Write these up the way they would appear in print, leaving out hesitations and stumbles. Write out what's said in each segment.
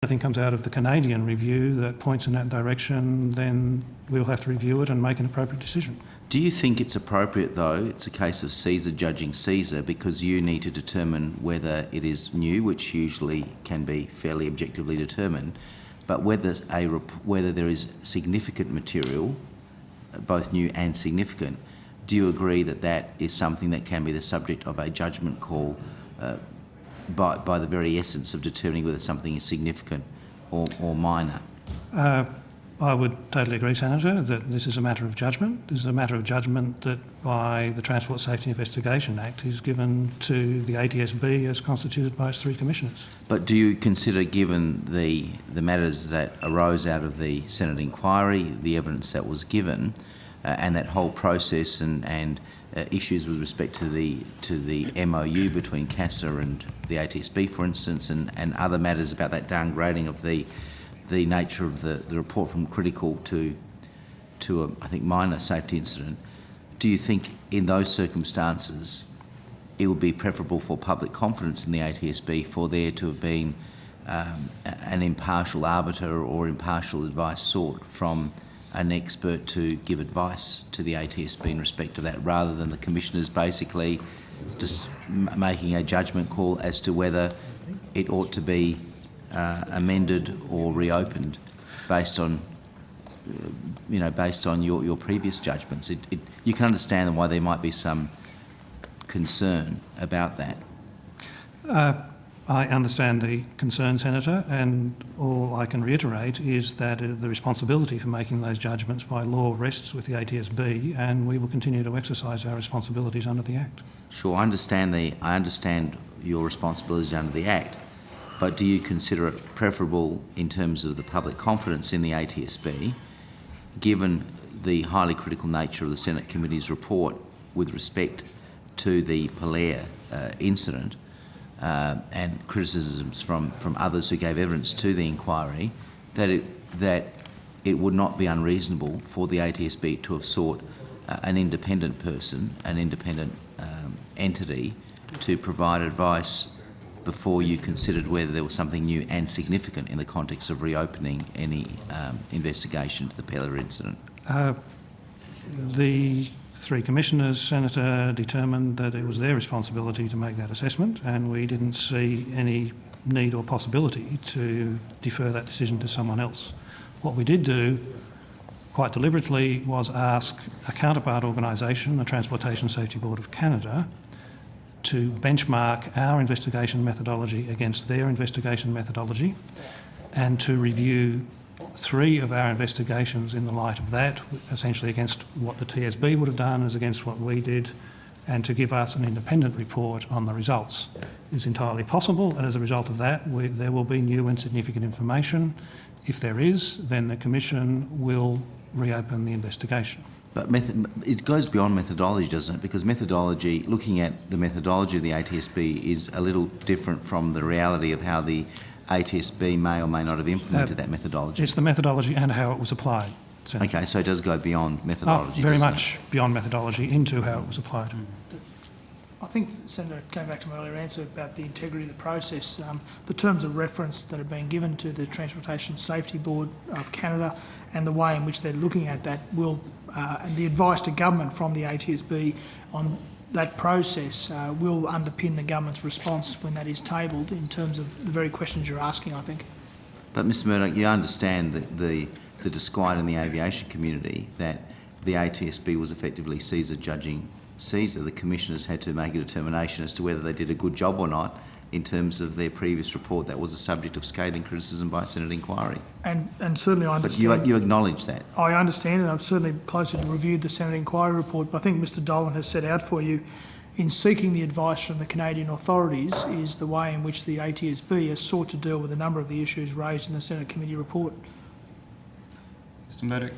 anything comes out of the Canadian review that points in that direction, then we'll have to review it and make an appropriate decision. Do you think it's appropriate, though, it's a case of Caesar judging Caesar, because you need to determine whether it is new, which usually can be fairly objectively determined, but whether there is significant material, both new and significant? Do you agree that that is something that can be the subject of a judgment call by the very essence of determining whether something is significant or minor? I would totally agree, Senator, that this is a matter of judgment. This is a matter of judgment that by the Transport Safety Investigation Act is given to the ATSB as constituted by its 3 commissioners. But do you consider, given the matters that arose out of the Senate inquiry, the evidence that was given, and that whole process and issues with respect to the MOU between CASA and the ATSB, for instance, and other matters about that downgrading of the nature of the report from critical to a, I think, minor safety incident, do you think in those circumstances it would be preferable for public confidence in the ATSB for there to have been an impartial arbiter or impartial advice sought from an expert to give advice to the ATSB in respect of that, rather than the commissioners basically just making a judgment call as to whether it ought to be amended or reopened based on your previous judgments? You can understand why there might be some concern about that. I understand the concern, Senator, and all I can reiterate is that the responsibility for making those judgments by law rests with the ATSB, and we will continue to exercise our responsibilities under the Act. Sure, I understand your responsibilities under the Act, but do you consider it preferable in terms of the public confidence in the ATSB, given the highly critical nature of the Senate Committee's report with respect to the Polaire incident, and criticisms from others who gave evidence to the inquiry, that it would not be unreasonable for the ATSB to have sought an independent person, an independent entity, to provide advice before you considered whether there was something new and significant in the context of reopening any investigation into the Polaire incident? The 3 commissioners, Senator, determined that it was their responsibility to make that assessment, and we didn't see any need or possibility to defer that decision to someone else. What we did do, quite deliberately, was ask a counterpart organisation, the Transportation Safety Board of Canada, to benchmark our investigation methodology against their investigation methodology, and to review 3 of our investigations in the light of that, essentially against what the TSB would have done as against what we did, and to give us an independent report on the results. It's entirely possible that as a result of that there will be new and significant information. If there is, then the Commission will reopen the investigation. But it goes beyond methodology, doesn't it? Because methodology, looking at the methodology of the ATSB is a little different from the reality of how the ATSB may or may not have implemented that methodology. It's the methodology and how it was applied, Senator. Okay, so it does go beyond methodology. Very much beyond methodology into how it was applied. I think, Senator, going back to my earlier answer about the integrity of the process, the terms of reference that have been given to the Transportation Safety Board of Canada and the way in which they're looking at that will, and the advice to government from the ATSB on that process will underpin the government's response when that is tabled in terms of the very questions you're asking, I think. But Mr Murdoch, you understand that the disquiet in the aviation community that the ATSB was effectively Caesar judging Caesar. The commissioners had to make a determination as to whether they did a good job or not in terms of their previous report that was a subject of scathing criticism by a Senate inquiry. And certainly I understand. But you acknowledge that? I understand, and I've certainly closely reviewed the Senate inquiry report, but I think Mr Dolan has set out for you, in seeking the advice from the Canadian authorities, is the way in which the ATSB has sought to deal with a number of the issues raised in the Senate committee report. Mr Murdoch,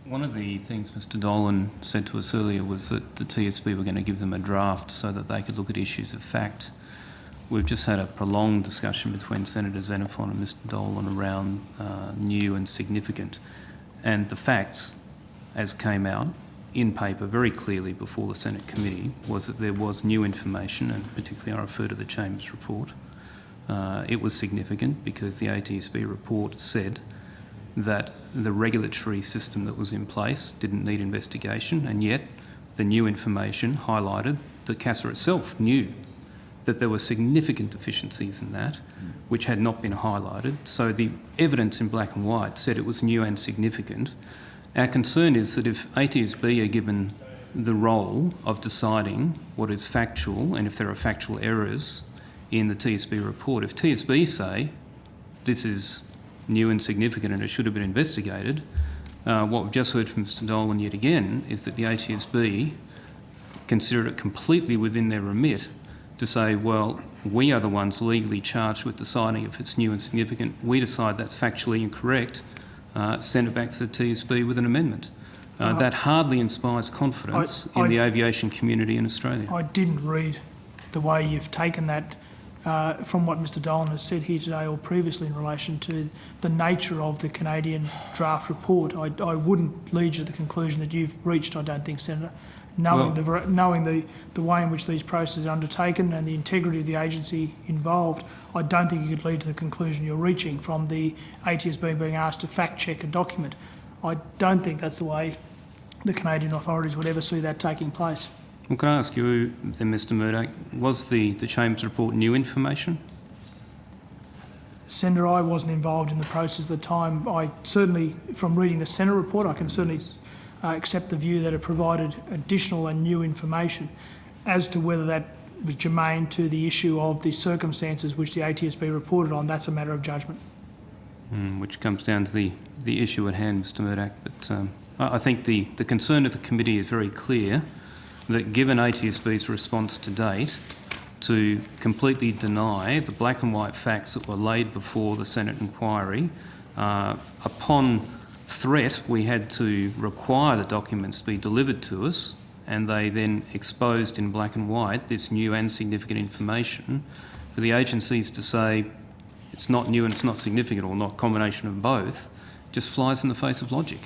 one of the things Mr Dolan said to us earlier was that the TSB were going to give them a draft so that they could look at issues of fact. We've just had a prolonged discussion between Senator Xenophon and Mr Dolan around new and significant, and the facts, as came out in paper very clearly before the Senate committee, was that there was new information, and particularly I refer to the Chamber's report, It was significant because the ATSB report said that the regulatory system that was in place didn't need investigation, and yet the new information highlighted that CASA itself knew that there were significant deficiencies in that which had not been highlighted. So the evidence in black and white said it was new and significant. Our concern is that if ATSB are given the role of deciding what is factual and if there are factual errors in the TSB report, if TSB say this is new and significant and it should have been investigated, what we've just heard from Mr Dolan yet again is that the ATSB consider it completely within their remit to say, well, we are the ones legally charged with deciding if it's new and significant. We decide that's factually incorrect, send it back to the TSB with an amendment. That hardly inspires confidence in the aviation community in Australia. I didn't read the way you've taken that from what Mr Dolan has said here today or previously in relation to the nature of the Canadian draft report. I wouldn't lead you to the conclusion that you've reached, I don't think, Senator. Knowing the way in which these processes are undertaken and the integrity of the agency involved, I don't think you could lead to the conclusion you're reaching from the ATSB being asked to fact-check a document. I don't think that's the way the Canadian authorities would ever see that taking place. Well, can I ask you then, Mr Murdoch, was the Chambers report new information? Senator, I wasn't involved in the process at the time. I certainly, from reading the Senate report, I can certainly accept the view that it provided additional and new information. As to whether that was germane to the issue of the circumstances which the ATSB reported on, that's a matter of judgment. Which comes down to the issue at hand, Mr Murdoch. But I think the concern of the committee is very clear that given ATSB's response to date to completely deny the black and white facts that were laid before the Senate inquiry, upon threat we had to require the documents be delivered to us, and they then exposed in black and white this new and significant information. For the agencies to say it's not new and it's not significant, or not a combination of both, just flies in the face of logic.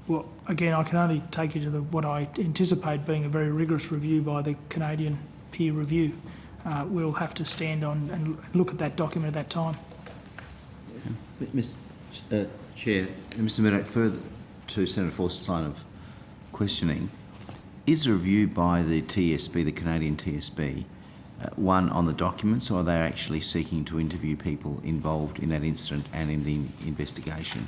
Well, again, I can only take you to what I anticipate being a very rigorous review by the Canadian peer review. We'll have to stand on and look at that document at that time. Mr. Chair, Mr Murdoch, further to Senator Forster's line of questioning, is a review by the TSB, the Canadian TSB, one on the documents, or are they actually seeking to interview people involved in that incident and in the investigation?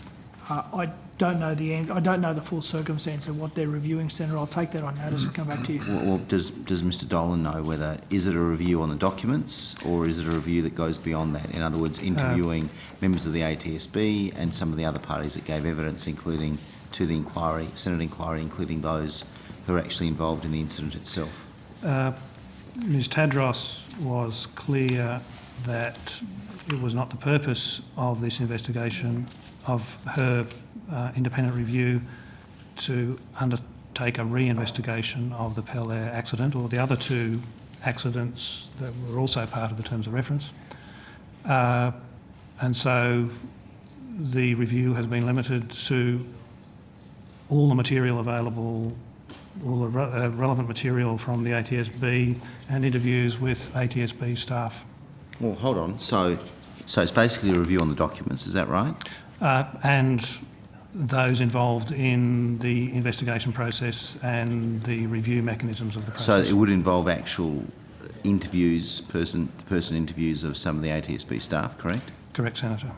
I don't know the end. I don't know the full circumstance of what they're reviewing, Senator. I'll take that on notice and come back to you. Well, does Mr Dolan know whether, is it a review on the documents or is it a review that goes beyond that? In other words, interviewing members of the ATSB and some of the other parties that gave evidence, including to the inquiry, Senate inquiry, including those who are actually involved in the incident itself? Ms Tadros was clear that it was not the purpose of this investigation, of her independent review, to undertake a re-investigation of the Pell Air accident or the other two accidents that were also part of the terms of reference. And so the review has been limited to all the material available, all the relevant material from the ATSB and interviews with ATSB staff. Well, hold on. So it's basically a review on the documents, is that right? And those involved in the investigation process and the review mechanisms of the process. So it would involve actual interviews, person interviews of some of the ATSB staff, correct? Correct, Senator.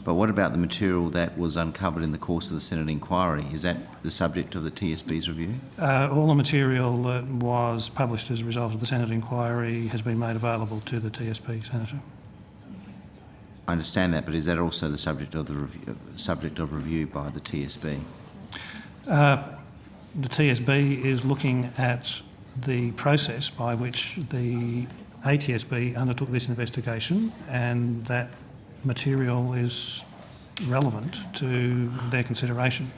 But what about the material that was uncovered in the course of the Senate inquiry? Is that the subject of the TSB's review? All the material that was published as a result of the Senate inquiry has been made available to the TSB, Senator. I understand that, but is that also the subject of review by the TSB? The TSB is looking at the process by which the ATSB undertook this investigation, and that material is relevant to their consideration.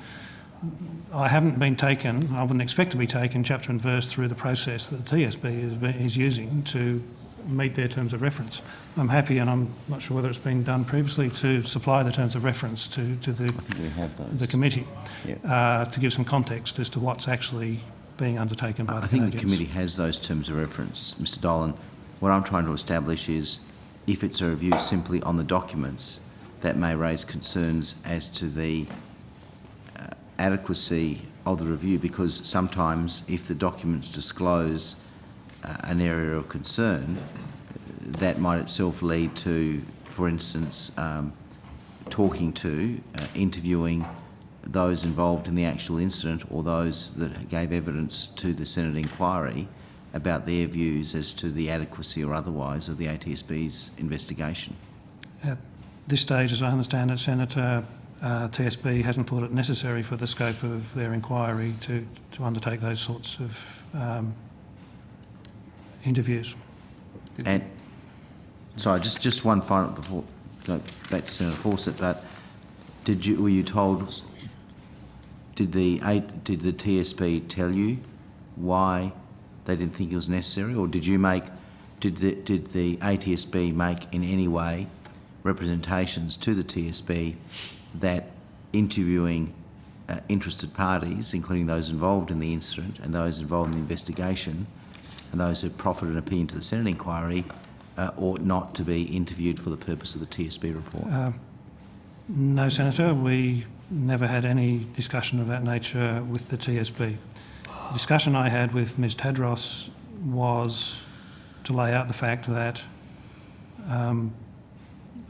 I haven't been taken, I wouldn't expect to be taken chapter and verse through the process that the TSB is using to meet their terms of reference. I'm happy, and I'm not sure whether it's been done previously, to supply the terms of reference to the committee, yep. To give some context as to what's actually being undertaken by the Canadians. I think the committee has those terms of reference. Mr Dolan, what I'm trying to establish is if it's a review simply on the documents, that may raise concerns as to the adequacy of the review, because sometimes if the documents disclose an area of concern, that might itself lead to, for instance, talking to, interviewing those involved in the actual incident or those that gave evidence to the Senate inquiry about their views as to the adequacy or otherwise of the ATSB's investigation. At this stage, as I understand it, Senator, TSB hasn't thought it necessary for the scope of their inquiry to undertake those sorts of interviews. And sorry, just one final before go back to Senator Fawcett. But were you told? Did the TSB tell you why they didn't think it was necessary, or did the ATSB make in any way representations to the TSB that interviewing interested parties, including those involved in the incident and those involved in the investigation and those who proffered an opinion to the Senate inquiry, ought not to be interviewed for the purpose of the TSB report? No, Senator, we never had any discussion of that nature with the TSB. The discussion I had with Ms Tadros was to lay out the fact that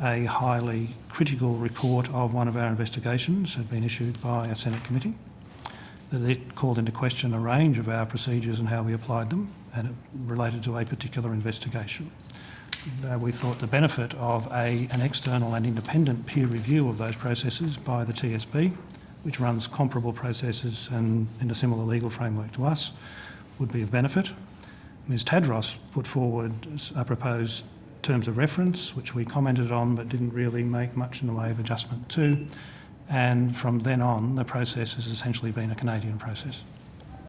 a highly critical report of one of our investigations had been issued by a Senate committee, that it called into question a range of our procedures and how we applied them, and it related to a particular investigation. We thought the benefit of an external and independent peer review of those processes by the TSB, which runs comparable processes and in a similar legal framework to us, would be of benefit. Ms Tadros put forward a proposed terms of reference, which we commented on but didn't really make much in the way of adjustment to, and from then on the process has essentially been a Canadian process.